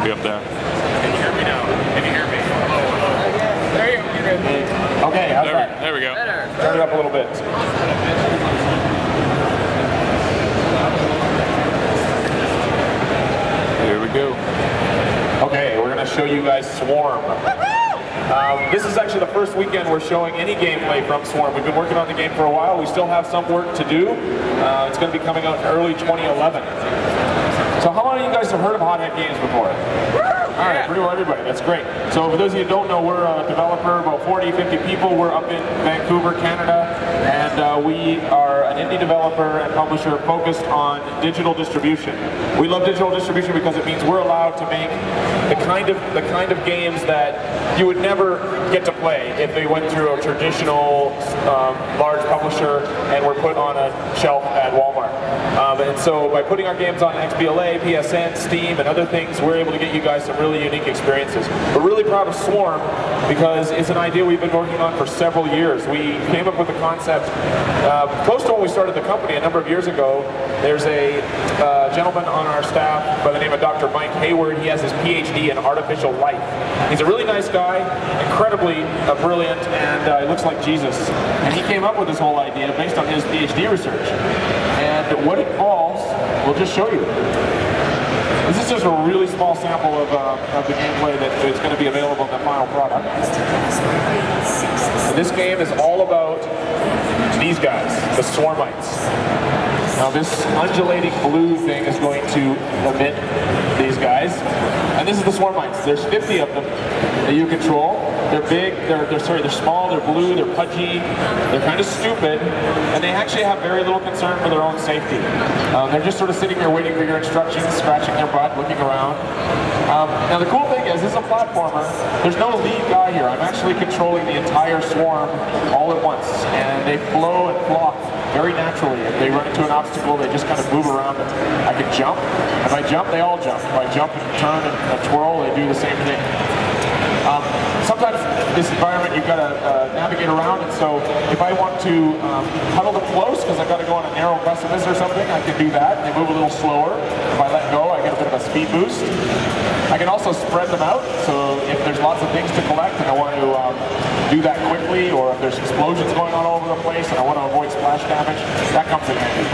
be up there. Can you hear me now? Can you hear me? There you go. You're good. Okay, how's that? There we go. Better. Turn it up a little bit. Here we go. Okay, we're going to show you guys Swarm. This is actually the first weekend we're showing any gameplay from Swarm. We've been working on the game for a while. We still have some work to do. It's going to be coming out in early 2011. So how many of you guys have heard of HotHead games before? All right, pretty well everybody. That's great. So for those of you who don't know, we're a developer, about 40, 50 people. We're up in Vancouver, Canada, and we are an indie developer and publisher focused on digital distribution. We love digital distribution because it means we're allowed to make the kind of games that you would never get to play if they went through a traditional large publisher and were put on a shelf at Walmart. And so by putting our games on XBLA, PSN, Steam, and other things, we're able to get you guys some really unique experiences. We're really proud of Swarm because it's an idea we've been working on for several years. We came up with the concept close to when we started the company a number of years ago. There's a gentleman on our staff by the name of Dr. Mike Hayward. He has his PhD in artificial life. He's a really nice guy, incredibly brilliant, and he looks like Jesus. And he came up with this whole idea based on his PhD research. And what it involves, we'll just show you. This is just a really small sample of the gameplay that is going to be available in the final product. And this game is all about these guys, the Swarmites. Now this undulating blue thing is going to emit these guys. And this is the Swarmites. There's 50 of them that you control. They're big, they're small, they're blue, they're pudgy, they're kind of stupid, and they actually have very little concern for their own safety. They're just sort of sitting there waiting for your instructions, scratching their butt, looking around. Now the cool thing is, this is a platformer. There's no lead guy here. I'm actually controlling the entire swarm all at once, and they flow and flock very naturally. If they run into an obstacle, they just kind of move around it. I can jump. If I jump, they all jump. If I jump and turn and twirl, they do the same thing. Sometimes this environment you've got to navigate around, and so if I want to huddle them close because I've got to go on a narrow precipice or something, I can do that. They move a little slower. If I let go, I get a bit of a speed boost. I can also spread them out, so if there's lots of things to collect and I want to do that quickly, or if there's explosions going on all over the place and I want to avoid splash damage, that comes in handy.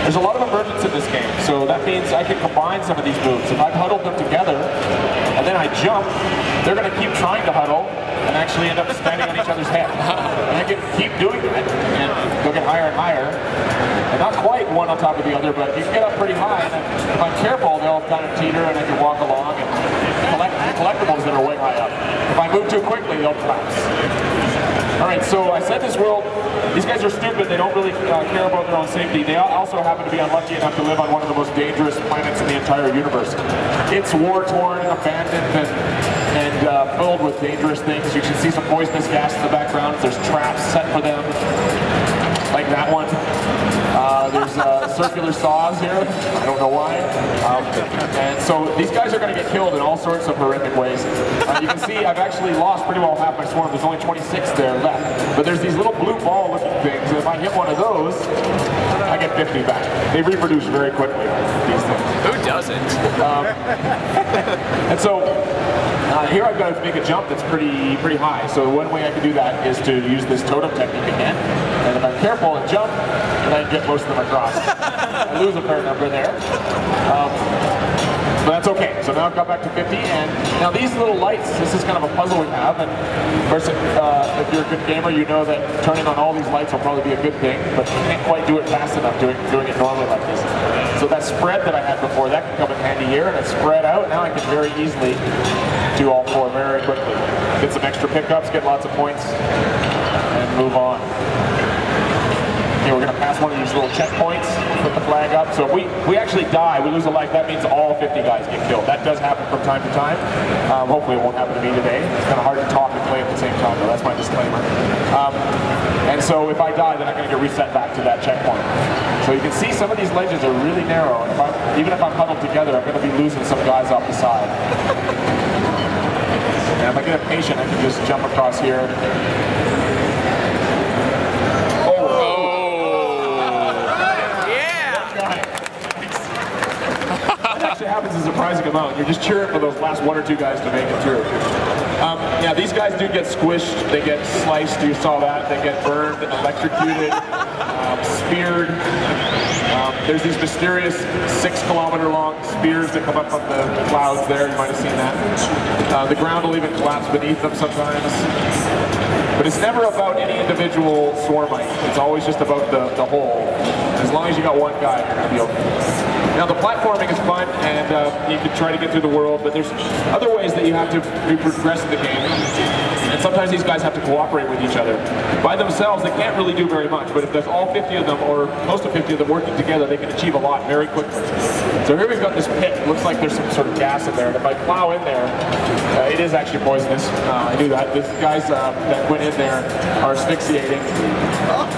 There's a lot of emergence in this game, so that means I can combine some of these moves. If I've huddled them together and then I jump, they're going to keep trying to huddle and actually end up standing on each other's head. And I can keep doing that, and they'll get higher and higher. And not quite one on top of the other, but you can get up pretty high, and if I'm careful, they'll kind of teeter and I can walk along and collect collectibles that are way high up. If I move too quickly, they'll collapse. Alright, so I said this world, these guys are stupid, they don't really care about their own safety. They also happen to be unlucky enough to live on one of the most dangerous planets in the entire universe. It's war-torn, abandoned, and filled with dangerous things. You can see some poisonous gas in the background. There's traps set for them, like that one. There's circular saws here. I don't know why. And so these guys are going to get killed in all sorts of horrific ways. You can see I've actually lost pretty well half my swarm. There's only 26 there left. But there's these little blue ball looking things. And if I hit one of those, I get 50 back. They reproduce very quickly, these things. Who doesn't? And so here I've got to make a jump that's pretty high. So one way I can do that is to use this totem technique again. And if I'm careful and jump, then I can get most of them across. I lose a fair number there. But that's okay. So now I've got back to 50, and now these little lights, this is kind of a puzzle we have, and of course if you're a good gamer, you know that turning on all these lights will probably be a good thing, but you can't quite do it fast enough doing it normally like this. So that spread that I had before, that can come in handy here, and it's spread out. Now I can very easily do all four very quickly. Get some extra pickups, get lots of points, and move on. Okay, we're going to pass one of these little checkpoints, put the flag up. So if we actually die, we lose a life, that means all 50 guys get killed. That does happen from time to time. Hopefully it won't happen to me today. It's kind of hard to talk and play at the same time, though. That's my disclaimer. And so if I die, then I'm going to get reset back to that checkpoint. So you can see some of these ledges are really narrow. And even if I'm huddled together, I'm going to be losing some guys off the side. And if I get impatient, I can just jump across here. happens a surprising amount. You're just cheering for those last 1 or 2 guys to make it through. Yeah, these guys do get squished, they get sliced, you saw that, they get burned, electrocuted, speared. There's these mysterious 6-kilometer-long spears that come up from the clouds there, you might have seen that. The ground will even collapse beneath them sometimes. But it's never about any individual swarmite, it's always just about the whole. As long as you got one guy, you're going to be okay. Now the platforming is fun, and you can try to get through the world, but there's other ways that you have to progress in the game. And sometimes these guys have to cooperate with each other. By themselves, they can't really do very much, but if there's all 50 of them, or most of 50 of them working together, they can achieve a lot very quickly. So here we've got this pit. It looks like there's some sort of gas in there, and if I plow in there, it is actually poisonous. I knew that. These guys that went in there are asphyxiating.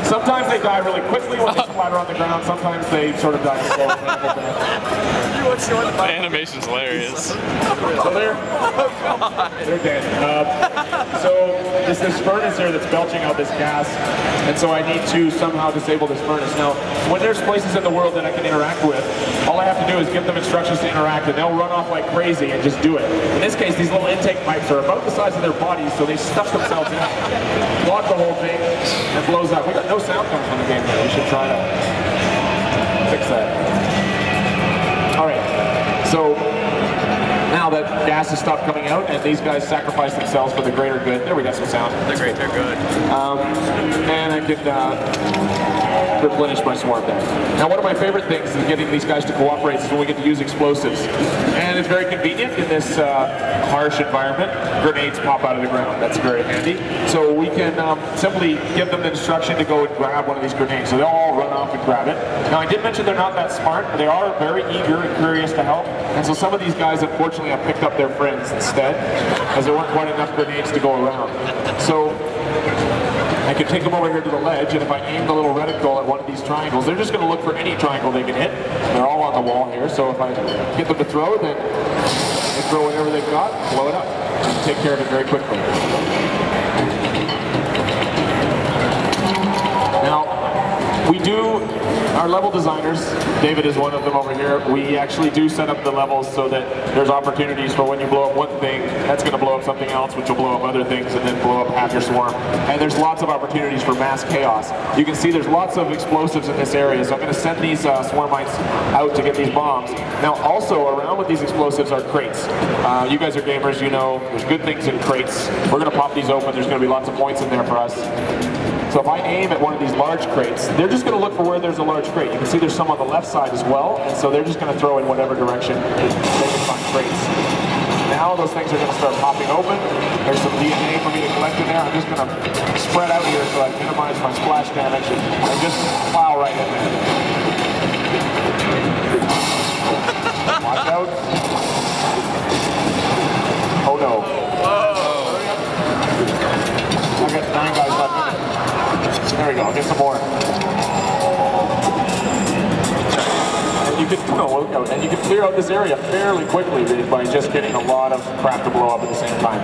Sometimes they die really quickly when they splatter on the ground. Sometimes they sort of die slow. The animation's hilarious. So they're dead. So there's this furnace here that's belching out this gas, and so I need to somehow disable this furnace. Now, when there's places in the world that I can interact with, all I have to do is give them instructions to interact, and they'll run off like crazy and just do it. In this case, these little intake pipes are about the size of their bodies, so they stuff themselves in, block the whole thing, and blows up. We got no sound coming from the game here. We should try to fix that. All right, so now that gas has stopped coming out and these guys sacrifice themselves for the greater good. There we got some sound. They're great, they're good. And I can replenish my swarm there. Now one of my favorite things is getting these guys to cooperate is when we get to use explosives. And it's very convenient in this harsh environment. Grenades pop out of the ground. That's very handy. So we can simply give them the instruction to go and grab one of these grenades. So they'll all run off and grab it. Now I did mention they're not that smart, but they are very eager and curious to help. And so some of these guys unfortunately have picked up their friends instead, as there weren't quite enough grenades to go around. So I can take them over here to the ledge, and if I aim the little reticle at one of these triangles, they're just going to look for any triangle they can hit. They're all on the wall here, so if I get them to throw, then they throw whatever they've got, blow it up, and take care of it very quickly. Now, we do, our level designers, David is one of them over here, we actually do set up the levels so that there's opportunities for when you blow up one thing, that's going to blow up something else, which will blow up other things, and then blow up half your swarm. And there's lots of opportunities for mass chaos. You can see there's lots of explosives in this area, so I'm going to send these swarmites out to get these bombs. Now also, around with these explosives are crates. You guys are gamers, you know, there's good things in crates. We're going to pop these open, there's going to be lots of points in there for us. So if I aim at one of these large crates, they're just going to look for where there's a large crate. You can see there's some on the left side as well, and so they're just going to throw in whatever direction they can find crates. Now those things are going to start popping open. There's some DNA for me to collect in there. I'm just going to spread out here so I minimize my splash damage and just plow right in there. Watch out. Oh no. I got 9 guys left. There we go, I'll get some more. And you can clear out this area fairly quickly by just getting a lot of crap to blow up at the same time.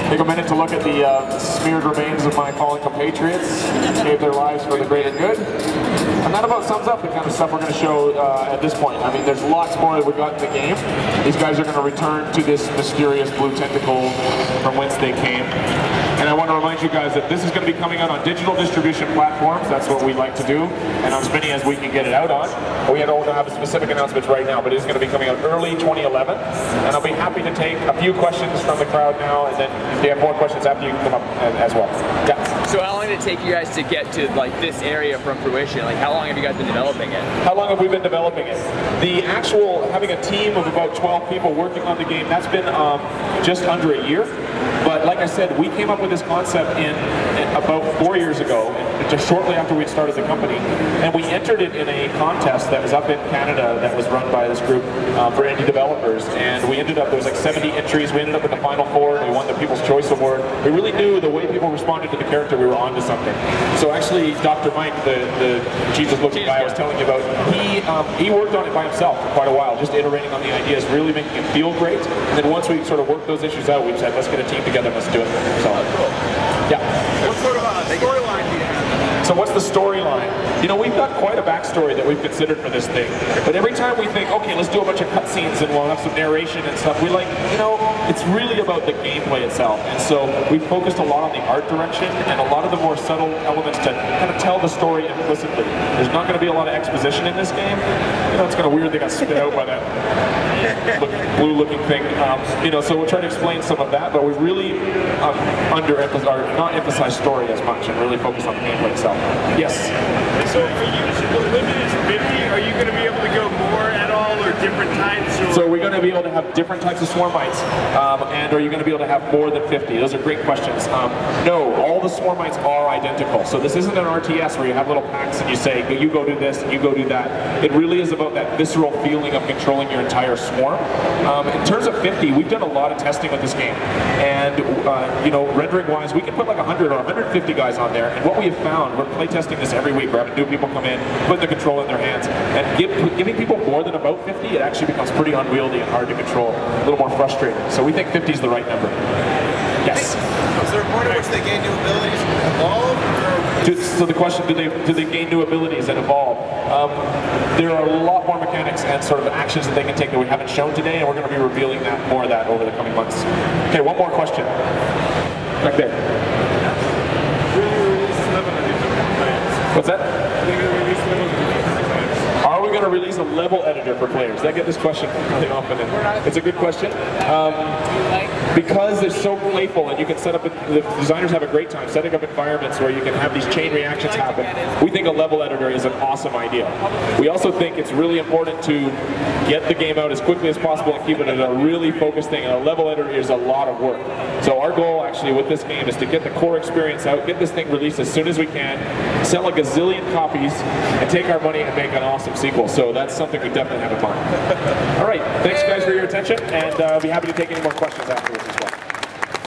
Take a minute to look at the smeared remains of my fallen compatriots, gave their lives for the greater good. And that about sums up the kind of stuff we're going to show at this point. I mean, there's lots more that we got in the game. These guys are going to return to this mysterious blue tentacle from whence they came. And I want to remind you guys that this is going to be coming out on digital distribution platforms. That's what we like to do. And as many as we can get it out on. We don't have a specific announcement right now, but it is going to be coming out early 2011. And I'll be happy to take a few questions from the crowd now, and then if they have more questions after, you can come up as well. Yeah. So how long did it take you guys to get to like this area from fruition? Like how long have you guys been developing it? How long have we been developing it? The actual, having a team of about 12 people working on the game, that's been just under a year. But like I said, we came up with this concept in about 4 years ago, just shortly after we'd started the company, and we entered it in a contest that was up in Canada that was run by this group for indie developers, and we ended up, there was like 70 entries, we ended up in the final 4, and we won the People's Choice Award. We really knew the way people responded to the character, we were onto something. So actually, Dr. Mike, the Jesus-looking guy I was telling you about, he worked on it by himself for quite a while, just iterating on the ideas, really making it feel great, and then once we sort of worked those issues out, we said, let's get a team together, let's do it. So, yeah. What sort of storyline do you have? So what's the storyline? You know, we've got quite a backstory that we've considered for this thing. But every time we think, okay, let's do a bunch of cutscenes and we'll have some narration and stuff, we like, you know, it's really about the gameplay itself. And so we focused a lot on the art direction and a lot of the more subtle elements to kind of tell the story implicitly. There's not going to be a lot of exposition in this game. You know, it's kind of weird they got spit out by that blue-looking thing. You know, so we'll try to explain some of that, but we really not emphasize story as much and really focus on the gameplay itself. Yes? So the limit is 50. Are you going to be able to go more at all or different types? Or? So we're going to be able to have different types of swarmites, and are you going to be able to have more than 50? Those are great questions. No, all the swarmites are identical. So this isn't an RTS where you have little packs and you say, you go do this, you go do that. It really is about that visceral feeling of controlling your entire swarm. In terms of 50, we've done a lot of testing with this game, and you know, rendering-wise, we can put like 100 or 150 guys on there. And what we have found, we're playtesting this every week. We're having new people come in, put the control in their hands, and giving people more than about 50, it actually becomes pretty unwieldy and hard to control, a little more frustrating. So we think 50 is the right number. Yes. Is there a point at which they gain new abilities and evolve? So the question, do they gain new abilities and evolve? There are a lot more mechanics and sort of actions that they can take that we haven't shown today, and we're going to be revealing more of that over the coming months. Okay, one more question. Back there. What's that? Are we going to release a level editor for players? I get this question really often, and it's a good question. Because they're so playful and you can set up, the designers have a great time setting up environments where you can have these chain reactions happen. We think a level editor is an awesome idea. We also think it's really important to get the game out as quickly as possible and keep it at a really focused thing, and a level editor is a lot of work. So our goal actually with this game is to get the core experience out, get this thing released as soon as we can, sell a gazillion copies, and take our money and make an awesome sequel. So that's something we definitely have in mind. All right, thanks guys for your attention, and I'll be happy to take any more questions afterwards as well.